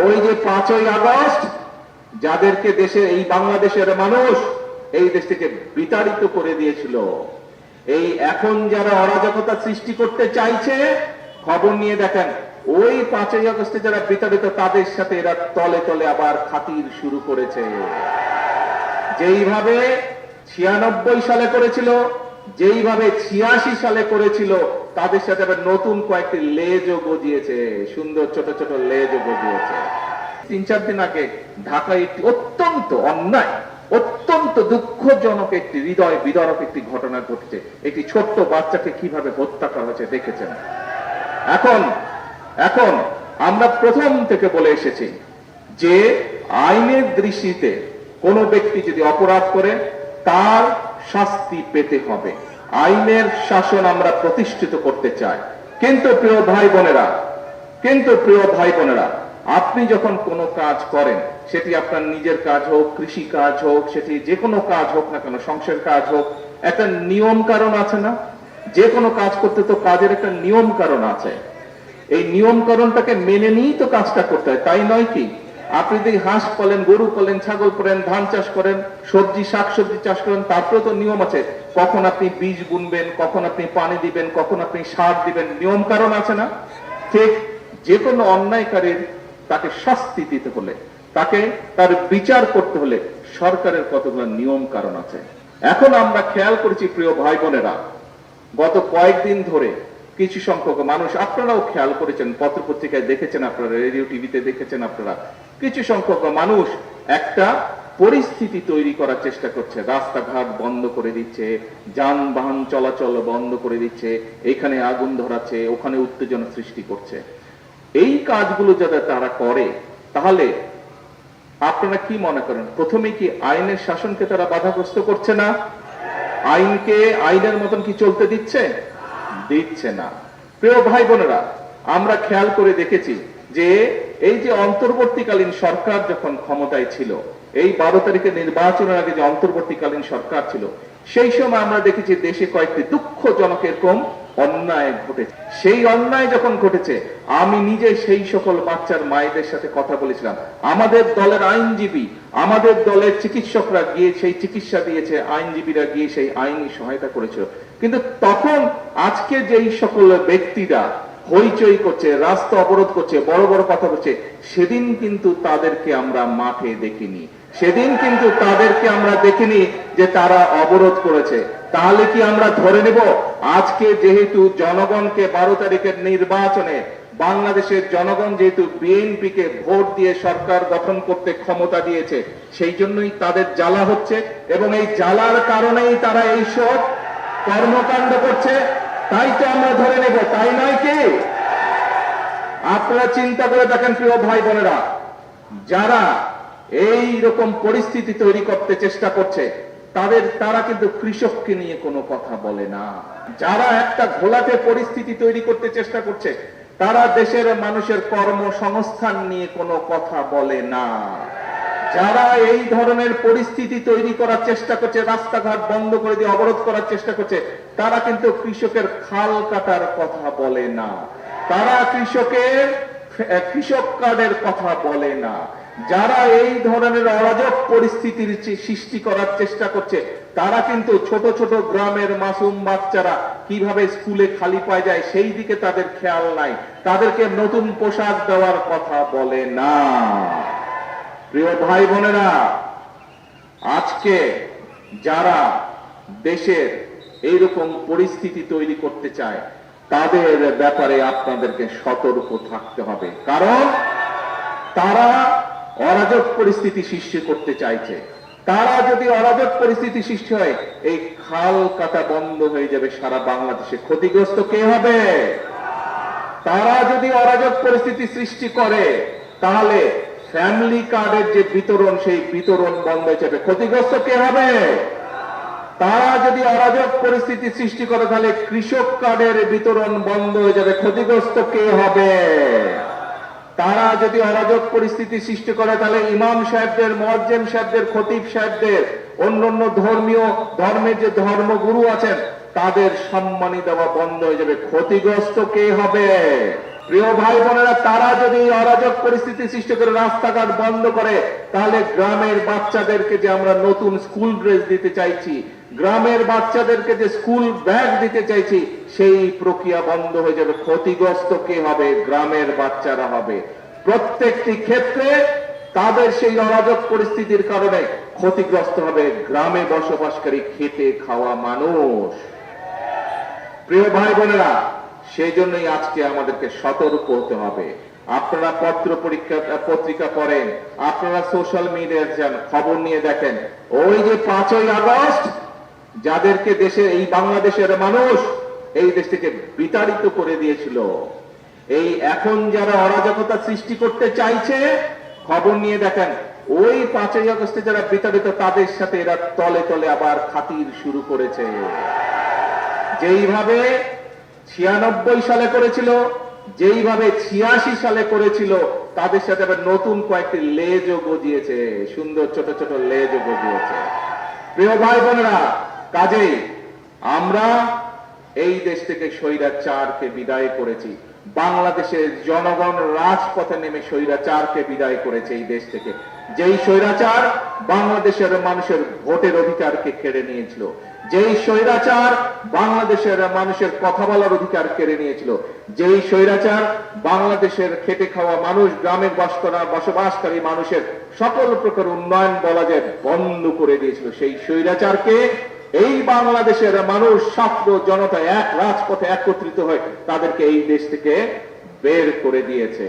ওই যে 5ই আগস্ট যাদেরকে দেশে এই বাংলাদেশের মানুষ এই দেশ থেকে বিতাড়িত করে দিয়েছিল, এই এখন যারা অরাজকতা সৃষ্টি করতে চাইছে, খবর নিয়ে দেখেন ওই 5ই আগস্টে যারা বিতাড়িত তাদের সাথে এরা তলে তলে আবার খাতির শুরু করেছে। যেইভাবে 96 সালে করেছিল, যেইভাবে 86 সালে করেছিল, তাদের সাথে আবার নতুন কয়েকটি লেজও গজিয়েছে, সুন্দর ছোট ছোট লেজও গজিয়েছে। 3-4 দিন আগে ঢাকায় একটি অত্যন্ত অন্যায়, অত্যন্ত দুঃখজনক একটি হৃদয় বিদারক একটি ঘটনা ঘটেছে। একটি ছোট্ট বাচ্চাকে কিভাবে হত্যা করা হয়েছে দেখেছেন। এখন আমরা প্রথম থেকে বলে এসেছি যে আইনের দৃষ্টিতে কোনো ব্যক্তি যদি অপরাধ করে তার শাস্তি পেতে হবে। আইনের শাসন আমরা প্রতিষ্ঠিত করতে চাই। কিন্তু প্রিয় ভাই বোনেরা, আপনি যখন কোনো কাজ করেন, সেটি আপনার নিজের কাজ হোক, কৃষি কাজ হোক, সেটি যে কোনো কাজ হোক না কেন, সংসার কাজ হোক, একটা নিয়ম কারণ আছে না? যে কোনো কাজ করতে তো কাজের একটা নিয়ম কারণ আছে। এই নিয়ম কারণটাকে মেনে নিয়েই তো কাজটা করতে হয়, তাই নয় কি? আপনি যদি হাঁস পালেন, গরু পালেন, ছাগল পালেন, ধান চাষ করেন, সবজি শাকসবজি চাষ করেন, তারপরে তো নিয়ম আছে। কখন আপনি বীজ বুনবেন, কখন আপনি পানি দিবেন, কখন আপনি সার দিবেন, নিয়ম কারণ আছে না? ঠিক যে কোনো অন্যায়কারীর তাকে শাস্তি দিতে হলে, তাকে তার বিচার করতে হলে সরকারের কতগুলো নিয়ম কারণ আছে। এখন আমরা খেয়াল করেছি প্রিয় ভাই বোনেরা, গত কয়েকদিন ধরে কিছু সংখ্যক মানুষ, আপনারাও খেয়াল করেছেন, পত্রপত্রিকায় দেখেছেন, আপনারা রেডিও টিভিতে দেখেছেন, আপনারা কিছু সংখ্যক মানুষ একটা পরিস্থিতি তৈরি করার চেষ্টা করছে। রাস্তাঘাট বন্ধ করে দিচ্ছে, যানবাহন চলাচল বন্ধ করে দিচ্ছে, এখানে আগুন ধরাচ্ছে, ওখানে উত্তেজনা সৃষ্টি করছে। এই কাজগুলো যাতে তারা করে, তাহলে আপনারা কি মনে করেন, প্রথমে কি আইনের শাসনকে তারা বাধাগ্রস্ত করছে না? আইনকে আইনের মতন কি চলতে দিচ্ছে না। প্রিয় ভাই বোনেরা, আমরা খেয়াল করে দেখেছি যে এই যে অন্তর্বর্তীকালীন সরকার যখন ক্ষমতায় ছিল, এই 12 তারিখের নির্বাচনের আগে যে অন্তর্বর্তীকালীন সরকার ছিল, সেই সময় আমরা দেখেছি দেশে কয়েকটি দুঃখজনক এরকম অন্যায় ঘটেছে। সেই অন্যায় যখন ঘটেছে, আমি নিজে সেই সকল বাচ্চার মায়েদের সাথে কথা বলেছিলাম। আমাদের দলের আইনজীবী, আমাদের দলের চিকিৎসকরা গিয়ে সেই চিকিৎসা দিয়েছে, আইনজীবীরা গিয়ে সেই আইনি সহায়তা করেছিল। কিন্তু তখন আজকে যেই সকল ব্যক্তিরা হইচই করছে, রাস্তা অবরোধ করছে, বড় বড় কথা বলছে, সেদিন কিন্তু তাদেরকে আমরা মাঠে দেখিনি। সেদিন কিন্তু তাদেরকে আমরা দেখিনি যে তারা অবরোধ করেছে। তাহলে কি আমরা ধরে নেব আজকে যেহেতু জনগণকে 12 তারিখের নির্বাচনে বাংলাদেশের জনগণ যেহেতু বিএনপিকে ভোট দিয়ে সরকার গঠন করতে ক্ষমতা দিয়েছে, সেই জন্যই তাদের জ্বালা হচ্ছে, এবং এই জ্বালার কারণেই তারা এই সব কর্মকাণ্ড করছে, তাই তো আমরা ধরে নেব, তাই নয় কি? আপনারা চিন্তা করে দেখেন প্রিয় ভাই বোনেরা, যারা এই রকম পরিস্থিতি তৈরি করতে চেষ্টা করছে, তারা কিন্তু কৃষককে নিয়ে কোনো কথা বলে না। যারা একটা ঘোলাটে পরিস্থিতি তৈরি করতে চেষ্টা করছে, তারা দেশের মানুষের কর্মসংস্থান নিয়ে কোনো কথা বলে না। যারা এই ধরনের পরিস্থিতি তৈরি করার চেষ্টা করছে, রাস্তাঘাট বন্ধ করে দিয়ে অবরোধ করার চেষ্টা করছে, তারা কিন্তু কৃষকের খাল কাটার কথা বলে না, তারা কৃষক কার্ডের কথা বলে না। যারা এই ধরনের অরাজক পরিস্থিতির সৃষ্টি করার চেষ্টা করছে, তারা কিন্তু ছোট ছোট গ্রামের মাসুম বাচ্চারা কিভাবে স্কুলে খালি পায় যায় সেই দিকে তাদের খেয়াল নাই, তাদেরকে নতুন পোশাক দেওয়ার কথা বলে না। প্রিয় ভাই বোনেরা, আজকে যারা দেশের এইরকম পরিস্থিতি তৈরি করতে চায়, তাদের ব্যাপারে আপনাদেরকে সতর্ক থাকতে হবে, কারণ তারা অরাজক পরিস্থিতি সৃষ্টি করতে চাইছে। তারা যদি অরাজক পরিস্থিতি সৃষ্টি হয়, এই খাল কাটা বন্ধ হয়ে যাবে সারা বাংলাদেশে। ক্ষতিগ্রস্ত কে হবে? তারা যদি অরাজক পরিস্থিতি সৃষ্টি করে, তাহলে ফ্যামিলি কার্ডের যে বিতরণ, সেই বিতরণ বন্ধ হয়ে যাবে। ক্ষতিগ্রস্ত কে হবে? তারা যদি অরাজক পরিস্থিতি সৃষ্টি করে, তাহলে কৃষক কার্ডের বিতরণ বন্ধ হয়ে যাবে। ক্ষতিগ্রস্ত কে হবে? তারা যদি অরাজক পরিস্থিতি সৃষ্টি করে, তাহলে ইমাম সাহেবদের, মুয়াজ্জিন সাহেবদের, খতিব সাহেবদের, অন্যান্য ধর্মের যে ধর্মগুরু আছেন, তাদের সম্মানী দেওয়া বন্ধ হয়ে যাবে। ক্ষতিগ্রস্ত কে হবে? প্রিয় ভাই বোনেরা, তারা যদি অরাজক পরিস্থিতি সৃষ্টি করে রাস্তাঘাট বন্ধ করে, তাহলে গ্রামের বাচ্চাদেরকে যে আমরা নতুন স্কুল ড্রেস দিতে চাইছি, গ্রামের বাচ্চাদেরকে যে স্কুল ব্যাগ দিতে চাইছি, সেই প্রক্রিয়া বন্ধ হয়ে যাবে। ক্ষতিগ্রস্ত কে হবে? গ্রামের বাচ্চারা হবে। প্রত্যেকটি ক্ষেত্রে তাদের সেই অরাজক পরিস্থিতির কারণে ক্ষতিগ্রস্ত হবে গ্রামে বসবাসকারী খেটে খাওয়া মানুষ। প্রিয় ভাই বোনেরা, সেই জন্যই আজকে আমাদেরকে সতর্ক হতে হবে। আপনারা পত্রিকা পড়েন, আপনারা সোশ্যাল মিডিয়ায় যান, খবর নিয়ে দেখেন, ওই যে 5ই আগস্ট যাদেরকে দেশের এই বাংলাদেশের মানুষ এই দেশ থেকে বিতাড়িত করে দিয়েছিল, এই এখন যারা অরাজকতা সৃষ্টি করতে চাইছে, খবর নিয়ে দেখেন, ওই 5ই আগস্টে যারা বিতাড়িত তাদের সাথে এরা তলে তলে আবার খাতির শুরু করেছে। যেইভাবে 96 সালে করেছিল, যেইভাবে 86 সালে করেছিল, তাদের সাথে আবার নতুন কয়েকটি লেজও গজিয়েছে, সুন্দর ছোট ছোট লেজও গজিয়েছে। প্রিয় ভাই বোনেরা, কাজেই আমরা এই দেশ থেকে স্বৈরাচারকে বিদায় করেছি। বাংলাদেশের জনগণ রাজপথে নেমে স্বৈরাচারকে বিদায় করেছে এই দেশ থেকে। যেই স্বৈরাচার বাংলাদেশের মানুষের ভোটের অধিকারকে কেড়ে নিয়েছিল, যেই স্বৈরাচার বাংলাদেশের মানুষের কথা বলার অধিকার কেড়ে নিয়েছিল, যেই স্বৈরাচার বাংলাদেশের খেটে খাওয়া মানুষ, গ্রামের বসবাসকারী মানুষের সকল প্রকার উন্নয়ন বলা যায় বন্ধ করে দিয়েছিল, সেই স্বৈরাচারকে এই বাংলাদেশের মানুষ, ছাত্র জনতা এক রাজপথে একত্রিত হয়ে তাদেরকে এই দেশ থেকে বের করে দিয়েছে।